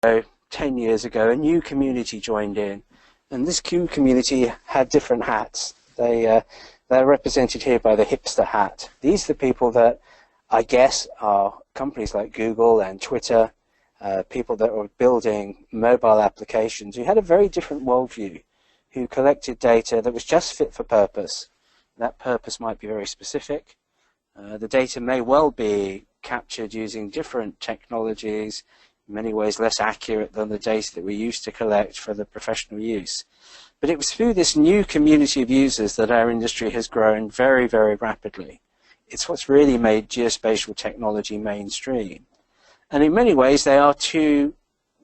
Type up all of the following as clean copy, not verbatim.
10 years ago, a new community joined in, and this community had different hats. They're represented here by the hipster hat. These are the people that I guess are companies like Google and Twitter, people that were building mobile applications who had a very different worldview, who collected data that was just fit for purpose. That purpose might be very specific. The data may well be captured using different technologies, in many ways less accurate than the data that we used to collect for the professional use. But it was through this new community of users that our industry has grown very, very rapidly. It's what's really made geospatial technology mainstream. And in many ways, they are two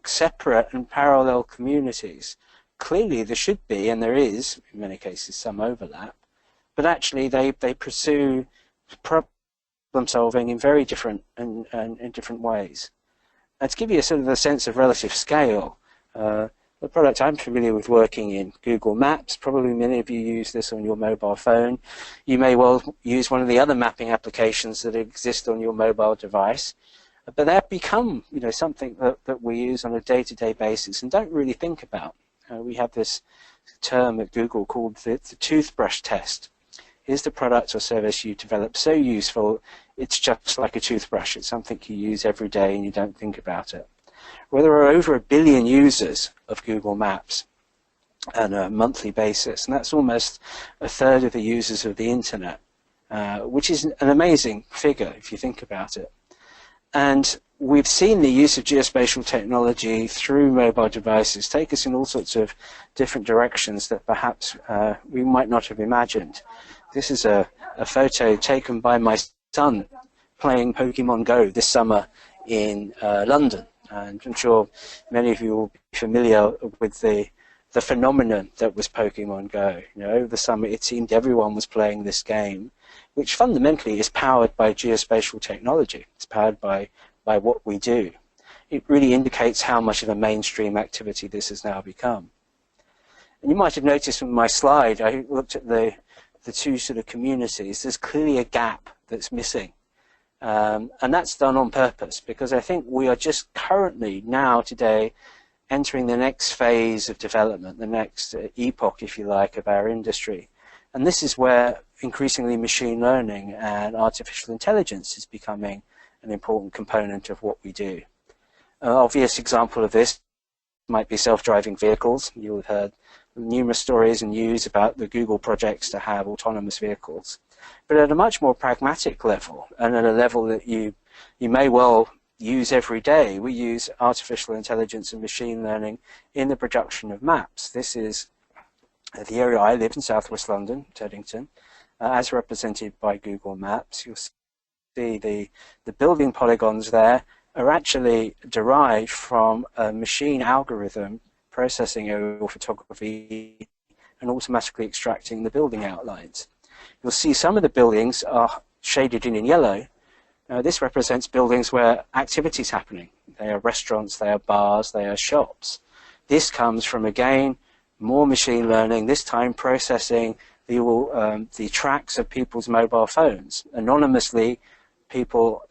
separate and parallel communities. Clearly, there should be, and there is, in many cases, some overlap, but actually they pursue problem solving in very different and in different ways. And to give you a sort of a sense of relative scale, the product I'm familiar with working in, Google Maps, probably many of you use this on your mobile phone. You may well use one of the other mapping applications that exist on your mobile device. But they've become, something that we use on a day-to-day basis and don't really think about. We have this term at Google called the toothbrush test. Is the product or service you develop so useful, it's just like a toothbrush. It's something you use every day and you don't think about it. Well, there are over 1 billion users of Google Maps on a monthly basis, and that's almost a third of the users of the internet, which is an amazing figure if you think about it. And we've seen the use of geospatial technology through mobile devices take us in all sorts of different directions that perhaps we might not have imagined. This is a photo taken by my son playing Pokemon Go this summer in London. And I'm sure many of you will be familiar with the phenomenon that was Pokemon Go. Over the summer it seemed everyone was playing this game, which fundamentally is powered by geospatial technology. It's powered by what we do. It really indicates how much of a mainstream activity this has now become. And you might have noticed from my slide, I looked at the two sort of communities. There's clearly a gap that's missing. And that's done on purpose, because I think we are just currently, now, today, entering the next phase of development, the next epoch, if you like, of our industry. And this is where increasingly machine learning and artificial intelligence is becoming an important component of what we do. An obvious example of this might be self-driving vehicles. You'll have heard numerous stories and news about the Google projects to have autonomous vehicles. But at a much more pragmatic level, and at a level that you may well use every day, we use artificial intelligence and machine learning in the production of maps. This is the area I live in, southwest London, Teddington, as represented by Google Maps. You'll see the building polygons there are actually derived from a machine algorithm processing aerial photography and automatically extracting the building outlines. You'll see some of the buildings are shaded in yellow. This represents buildings where activity is happening. They are restaurants, they are bars, they are shops. This comes from, again, more machine learning, this time processing the tracks of people's mobile phones. Anonymously, people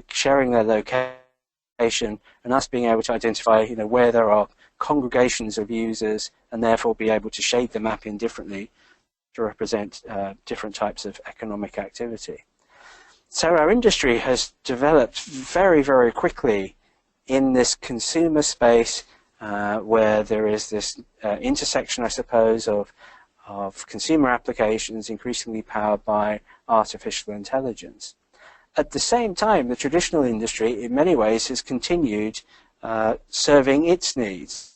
sharing their location and us being able to identify where there are congregations of users and therefore be able to shade the map in differently to represent different types of economic activity. So our industry has developed very, very quickly in this consumer space where there is this intersection, I suppose, of consumer applications increasingly powered by artificial intelligence. At the same time, the traditional industry, in many ways, has continued serving its needs.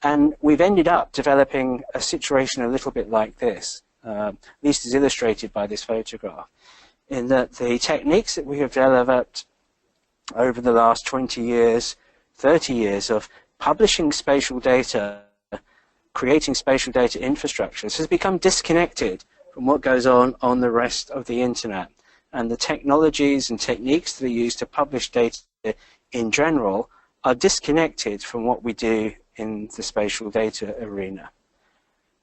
And we've ended up developing a situation a little bit like this, at least as illustrated by this photograph, in that the techniques that we have developed over the last 20 years, 30 years of publishing spatial data, creating spatial data infrastructures has become disconnected from what goes on the rest of the internet. And the technologies and techniques that are used to publish data in general are disconnected from what we do in the spatial data arena.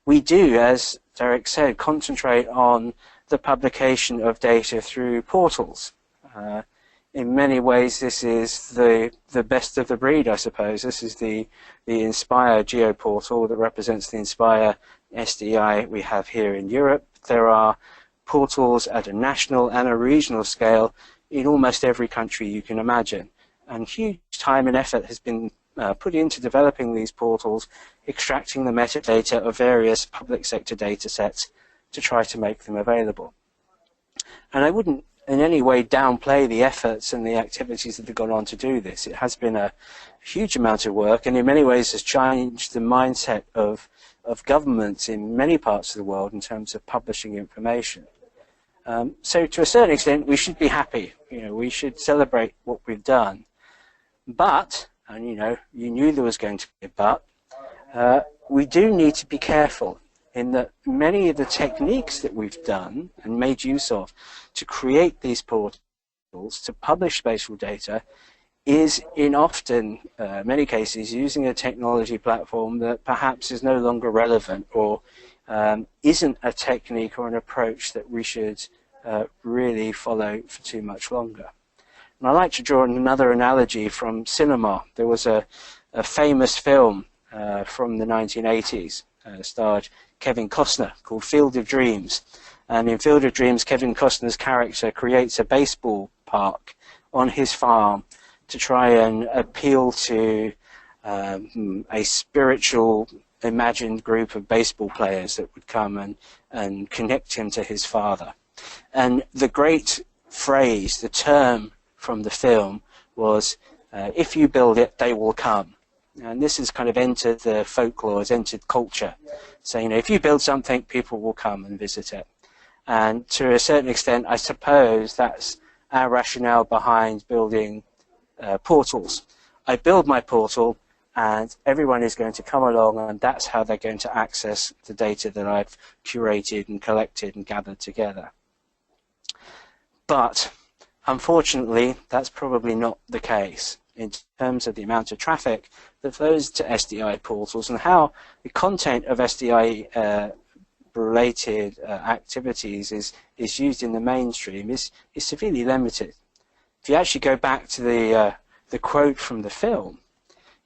We do, as Derek said, concentrate on the publication of data through portals. in many ways, this is the best of the breed, I suppose. This is the Inspire GeoPortal that represents the Inspire SDI we have here in Europe. There are portals at a national and a regional scale in almost every country you can imagine. And huge time and effort has been put into developing these portals, extracting the metadata of various public sector data sets to try to make them available. And I wouldn't in any way downplay the efforts and the activities that have gone on to do this. It has been a huge amount of work, and in many ways has changed the mindset of governments in many parts of the world in terms of publishing information. So to a certain extent, we should be happy. We should celebrate what we've done. But, and you knew there was going to be a but, we do need to be careful in that many of the techniques that we've done and made use of to create these portals, to publish spatial data, is in often, many cases, using a technology platform that perhaps is no longer relevant or isn't a technique or an approach that we should really follow for too much longer. And I like to draw another analogy from cinema. There was a famous film from the 1980s, starred Kevin Costner, called Field of Dreams. And in Field of Dreams, Kevin Costner's character creates a baseball park on his farm to try and appeal to a spiritual, imagined group of baseball players that would come and connect him to his father. And the great phrase, the term from the film was, if you build it, they will come. And this has kind of entered the folklore, has entered culture. So, if you build something, people will come and visit it. And to a certain extent, I suppose that's our rationale behind building portals. I build my portal, and everyone is going to come along, and that's how they're going to access the data that I've curated and collected and gathered together. But unfortunately, that's probably not the case in terms of the amount of traffic that flows to SDI portals and how the content of SDI related activities is used in the mainstream is severely limited. If you actually go back to the quote from the film,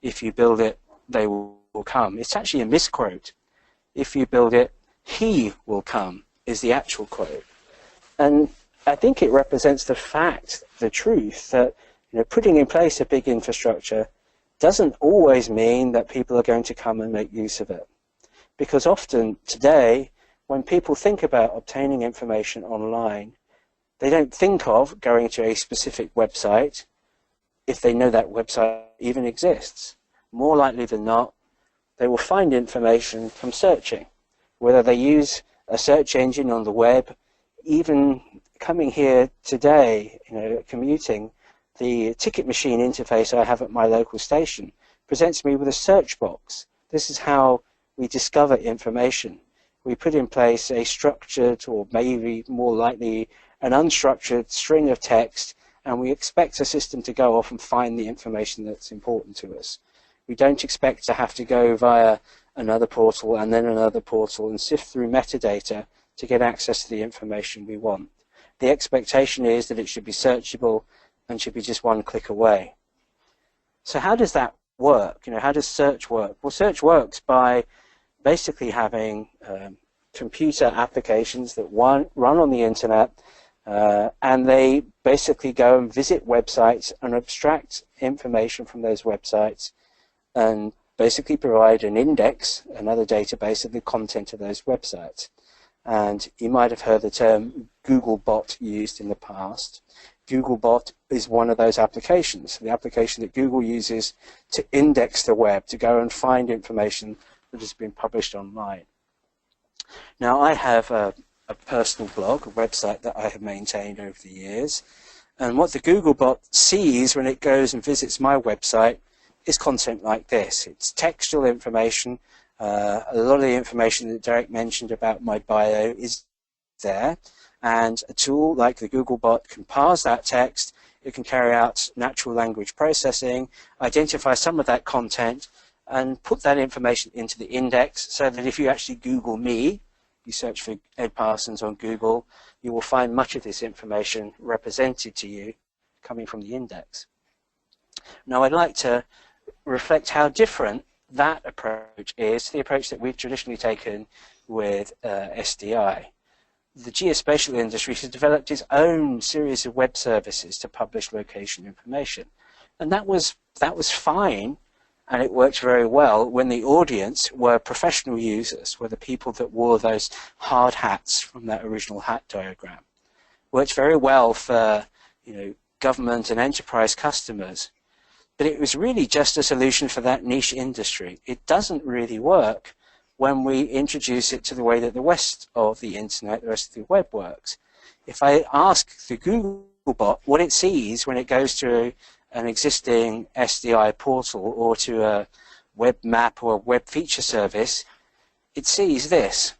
if you build it, they will come, it's actually a misquote. If you build it, he will come, is the actual quote. And I think it represents the fact, the truth, that putting in place a big infrastructure doesn't always mean that people are going to come and make use of it. Because often today, when people think about obtaining information online, they don't think of going to a specific website if they know that website even exists. More likely than not, they will find information from searching. Whether they use a search engine on the web, even coming here today, commuting, the ticket machine interface I have at my local station presents me with a search box. This is how we discover information. We put in place a structured, or maybe more likely an unstructured string of text, and we expect a system to go off and find the information that's important to us. We don't expect to have to go via another portal and then another portal and sift through metadata to get access to the information we want. The expectation is that it should be searchable and should be just one click away. So how does that work? How does search work? Well, search works by basically having computer applications that run on the internet, and they basically go and visit websites and abstract information from those websites and basically provide an index, another database of the content of those websites. And you might have heard the term Googlebot used in the past. Googlebot is one of those applications, the application that Google uses to index the web, to go and find information that has been published online. Now, I have a personal blog, a website that I have maintained over the years, and what the Googlebot sees when it goes and visits my website is content like this. It's textual information. A lot of the information that Derek mentioned about my bio is there, and a tool like the Googlebot can parse that text. It can carry out natural language processing, identify some of that content, and put that information into the index so that if you actually Google me, you search for Ed Parsons on Google, you will find much of this information represented to you coming from the index. Now I'd like to reflect how different that approach is to the approach that we've traditionally taken with SDI. The geospatial industry has developed its own series of web services to publish location information. And that was fine, and it worked very well when the audience were professional users, were the people that wore those hard hats from that original hat diagram. Worked very well for, government and enterprise customers. But it was really just a solution for that niche industry. It doesn't really work when we introduce it to the way that the rest of the internet, the rest of the web works. If I ask the Google bot what it sees when it goes to an existing SDI portal or to a web map or a web feature service, it sees this.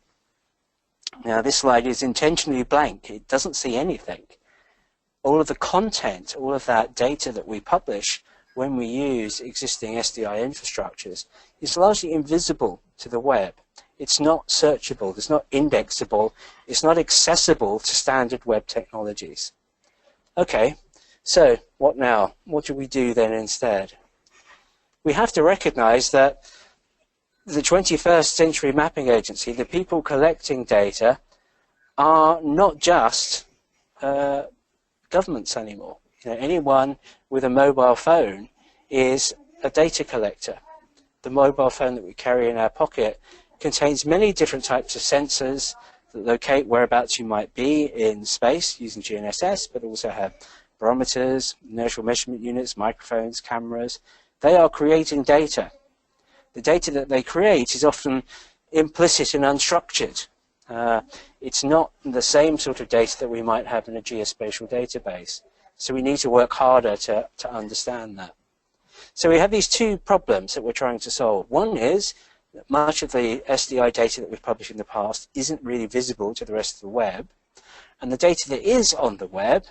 Now this slide is intentionally blank. It doesn't see anything. All of the content, all of that data that we publish when we use existing SDI infrastructures is largely invisible to the web. It's not searchable, it's not indexable, it's not accessible to standard web technologies. Okay, so what now? What do we do then instead? We have to recognize that the 21st century mapping agency, the people collecting data, are not just governments anymore. Anyone with a mobile phone is a data collector. The mobile phone that we carry in our pocket contains many different types of sensors that locate whereabouts you might be in space using GNSS, but also have barometers, inertial measurement units, microphones, cameras. They are creating data. The data that they create is often implicit and unstructured. It's not the same sort of data that we might have in a geospatial database. So we need to work harder to understand that. So we have these two problems that we're trying to solve. One is that much of the SDI data that we've published in the past isn't really visible to the rest of the web. And the data that is on the web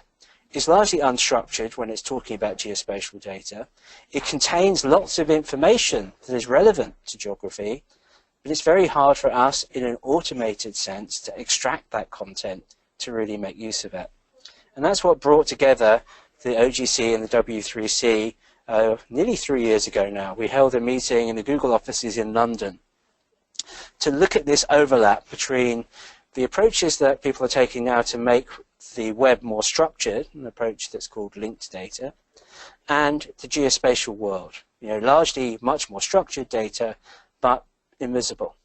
is largely unstructured when it's talking about geospatial data. It contains lots of information that is relevant to geography, but it's very hard for us in an automated sense to extract that content to really make use of it. And that's what brought together the OGC and the W3C nearly 3 years ago now. We held a meeting in the Google offices in London to look at this overlap between the approaches that people are taking now to make the web more structured, an approach that's called linked data, and the geospatial world. Largely much more structured data, but invisible.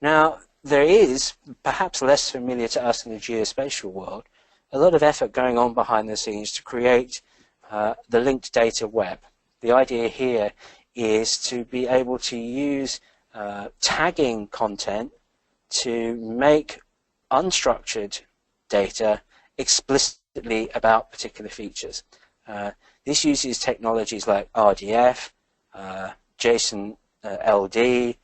Now, there is, perhaps less familiar to us in the geospatial world, a lot of effort going on behind the scenes to create the linked data web. The idea here is to be able to use tagging content to make unstructured data explicitly about particular features. This uses technologies like RDF, JSON LD,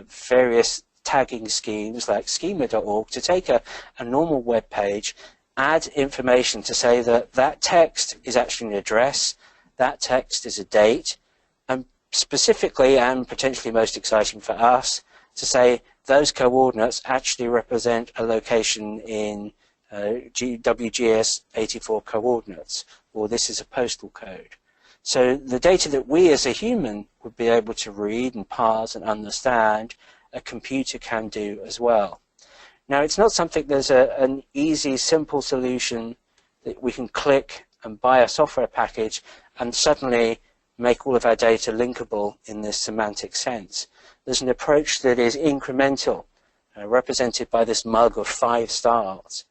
various tagging schemes like schema.org to take a normal web page, add information to say that that text is actually an address, that text is a date, and specifically, and potentially most exciting for us, to say those coordinates actually represent a location in WGS 84 coordinates, or this is a postal code. So the data that we as a human would be able to read and parse and understand, a computer can do as well. Now, it's not something there's an easy, simple solution that we can click and buy a software package and suddenly make all of our data linkable in this semantic sense. There's an approach that is incremental, represented by this mug of 5 stars.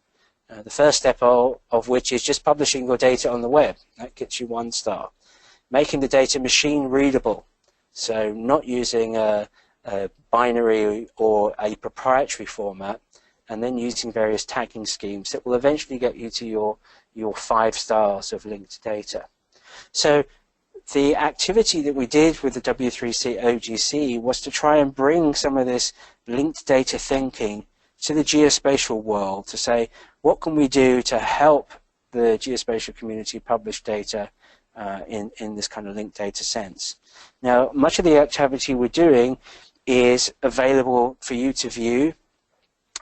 The first step of which is just publishing your data on the web. That gets you 1 star. Making the data machine readable, so not using a binary or a proprietary format, and then using various tagging schemes that will eventually get you to your 5 stars of linked data. So the activity that we did with the W3C OGC was to try and bring some of this linked data thinking to the geospatial world, to say, what can we do to help the geospatial community publish data in this kind of linked data sense. Now, much of the activity we're doing is available for you to view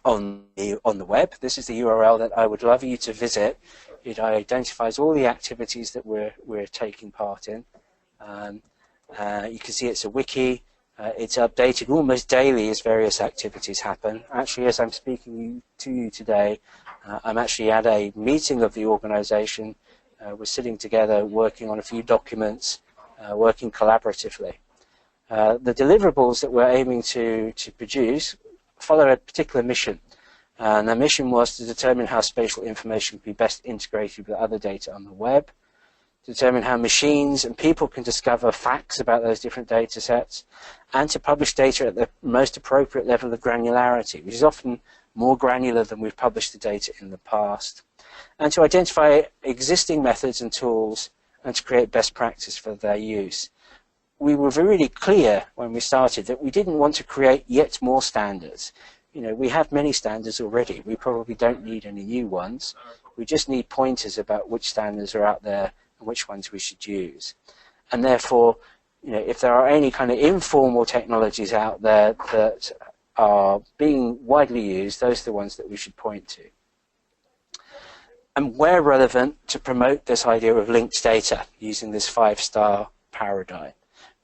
on the web. This is the URL that I would love you to visit It identifies all the activities that we're taking part in. You can see it's a wiki. It's updated almost daily as various activities happen. Actually, as I'm speaking to you today, I'm actually at a meeting of the organization. We're sitting together working on a few documents, working collaboratively. The deliverables that we're aiming to produce follow a particular mission. And the mission was to determine how spatial information can be best integrated with other data on the web, determine how machines and people can discover facts about those different data sets, and to publish data at the most appropriate level of granularity, which is often more granular than we've published the data in the past, and to identify existing methods and tools and to create best practice for their use. We were really clear when we started that we didn't want to create yet more standards. You know, we have many standards already. We probably don't need any new ones. We just need pointers about which standards are out there and which ones we should use. And therefore, you know, if there are any kind of informal technologies out there that are being widely used, those are the ones that we should point to. And where relevant, to promote this idea of linked data using this 5-star paradigm,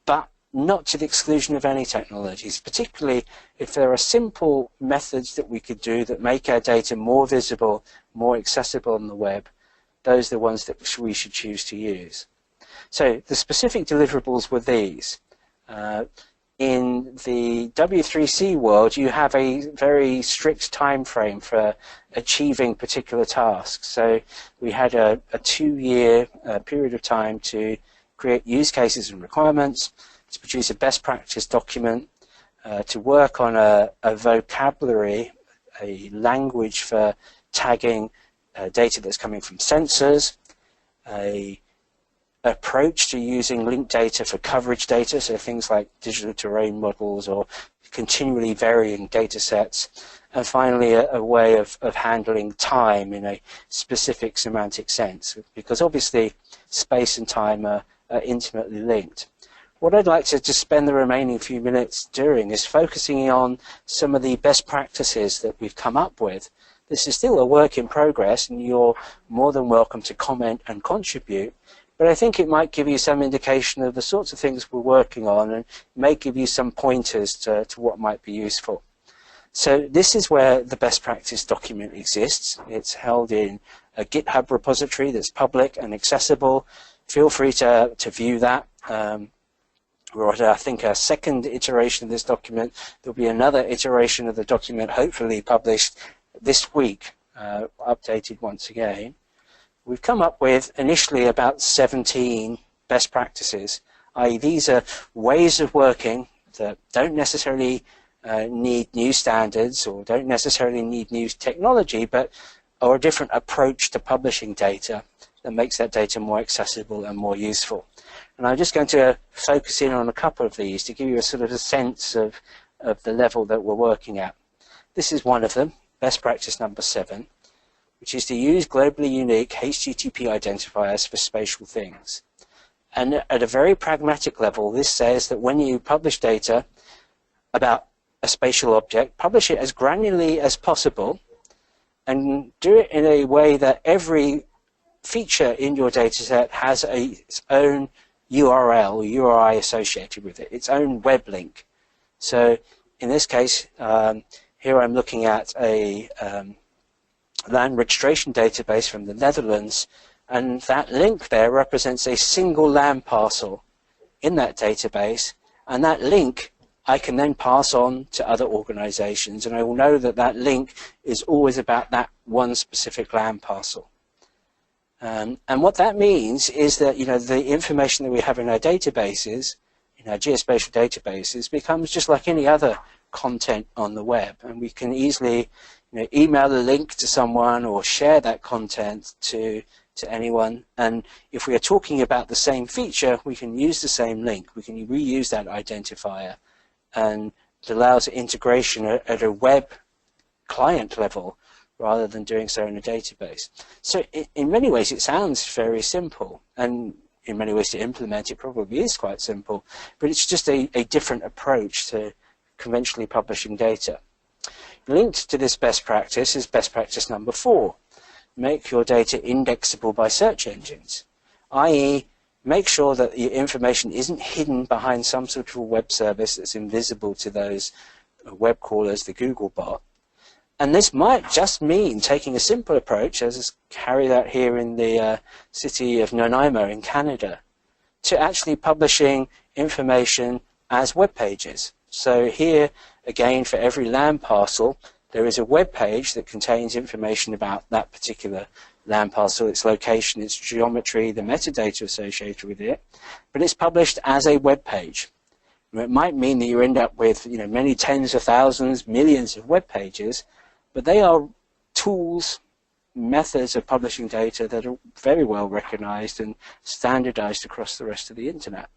but not to the exclusion of any technologies, particularly if there are simple methods that we could do that make our data more visible, more accessible on the web. Those are the ones that we should choose to use. So the specific deliverables were these. In the W3C world, you have a very strict time frame for achieving particular tasks. So we had a 2-year period of time to create use cases and requirements, to produce a best practice document, to work on a vocabulary, a language for tagging data that's coming from sensors, an approach to using linked data for coverage data, so things like digital terrain models or continually varying data sets, and finally a way of handling time in a specific semantic sense, because obviously space and time are intimately linked. What I'd like to just spend the remaining few minutes doing is focusing on some of the best practices that we've come up with. This is still a work in progress, and you're more than welcome to comment and contribute, but I think it might give you some indication of the sorts of things we're working on and may give you some pointers to what might be useful. So this is where the best practice document exists. It's held in a GitHub repository that's public and accessible. Feel free to view that. We're at, I think, a second iteration of this document. There'll be another iteration of the document, hopefully published this week, updated once again. We've come up with initially about 17 best practices, i.e. these are ways of working that don't necessarily need new standards or don't necessarily need new technology, but are a different approach to publishing data that makes that data more accessible and more useful. And I'm just going to focus in on a couple of these to give you a sort of a sense of the level that we're working at. This is one of them, best practice number 7, which is to use globally unique HTTP identifiers for spatial things. And at a very pragmatic level, this says that when you publish data about a spatial object, publish it as granularly as possible and do it in a way that every feature in your dataset has its own URL or URI associated with it, its own web link. So in this case, here I'm looking at a land registration database from the Netherlands, and that link there represents a single land parcel in that database, and that link I can then pass on to other organizations, and I will know that that link is always about that one specific land parcel. And what that means is that, you know, the information that we have in our databases, in our geospatial databases, becomes just like any other content on the web, and we can easily, you know, email a link to someone or share that content to anyone. And if we are talking about the same feature, we can use the same link. We can reuse that identifier, and it allows integration at a web client level rather than doing so in a database. So in many ways it sounds very simple, and in many ways to implement it probably is quite simple, but it's just a different approach to conventionally publishing data. Linked to this best practice is best practice number 4, make your data indexable by search engines, i.e. make sure that your information isn't hidden behind some sort of a web service that's invisible to those web crawlers, the Google bot. And this might just mean taking a simple approach, as is carried out here in the city of Nanaimo in Canada, to actually publishing information as web pages. So here, again, for every land parcel, there is a web page that contains information about that particular land parcel, its location, its geometry, the metadata associated with it, but it's published as a web page. It might mean that you end up with many tens of thousands, millions of web pages, but they are tools, methods of publishing data that are very well recognized and standardized across the rest of the internet.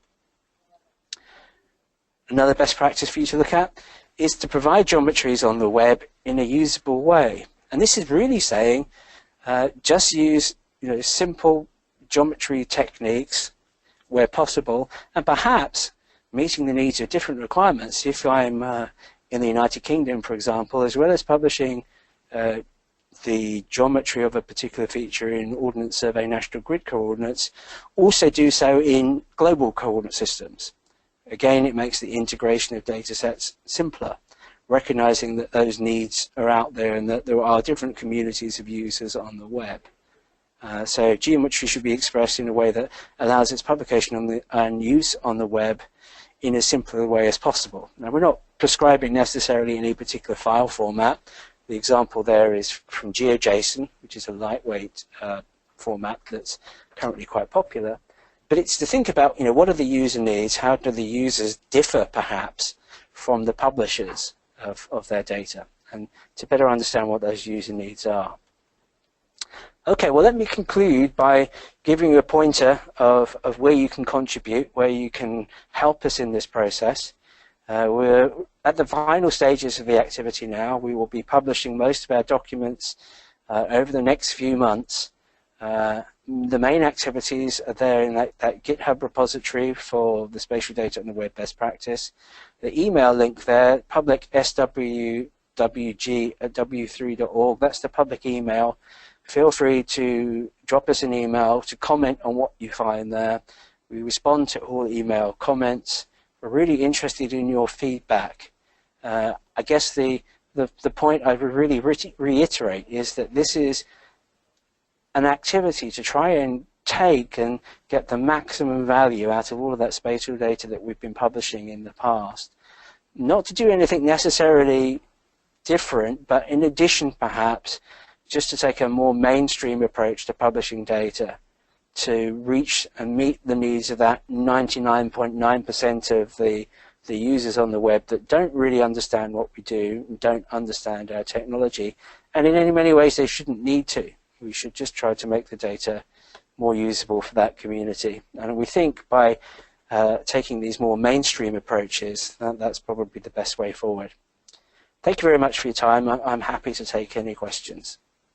Another best practice for you to look at is to provide geometries on the web in a usable way. And this is really saying just use simple geometry techniques where possible, and perhaps meeting the needs of different requirements. If I'm in the United Kingdom, for example, as well as publishing the geometry of a particular feature in Ordnance Survey National Grid coordinates, also do so in global coordinate systems. Again, it makes the integration of data sets simpler, recognizing that those needs are out there and that there are different communities of users on the web. So geometry should be expressed in a way that allows its publication and use on the web in as simple a way as possible. Now, we're not prescribing necessarily any particular file format. The example there is from GeoJSON, which is a lightweight format that's currently quite popular. But it's to think about, what are the user needs? How do the users differ, perhaps, from the publishers of their data? And to better understand what those user needs are. Okay, well, let me conclude by giving you a pointer of where you can contribute, where you can help us in this process. We're at the final stages of the activity now. We will be publishing most of our documents over the next few months. The main activities are there in that GitHub repository for the spatial data and the web best practice. The email link there, public swwg at w3.org, that's the public email. Feel free to drop us an email to comment on what you find there. We respond to all email comments. We're really interested in your feedback. I guess the point I would really reiterate is that this is an activity to try and take and get the maximum value out of all of that spatial data that we've been publishing in the past. Not to do anything necessarily different, but in addition, perhaps, just to take a more mainstream approach to publishing data to reach and meet the needs of that 99.9% of the users on the web that don't really understand what we do, and don't understand our technology, and in many ways they shouldn't need to. We should just try to make the data more usable for that community. And we think by taking these more mainstream approaches, that's probably the best way forward. Thank you very much for your time. I'm happy to take any questions.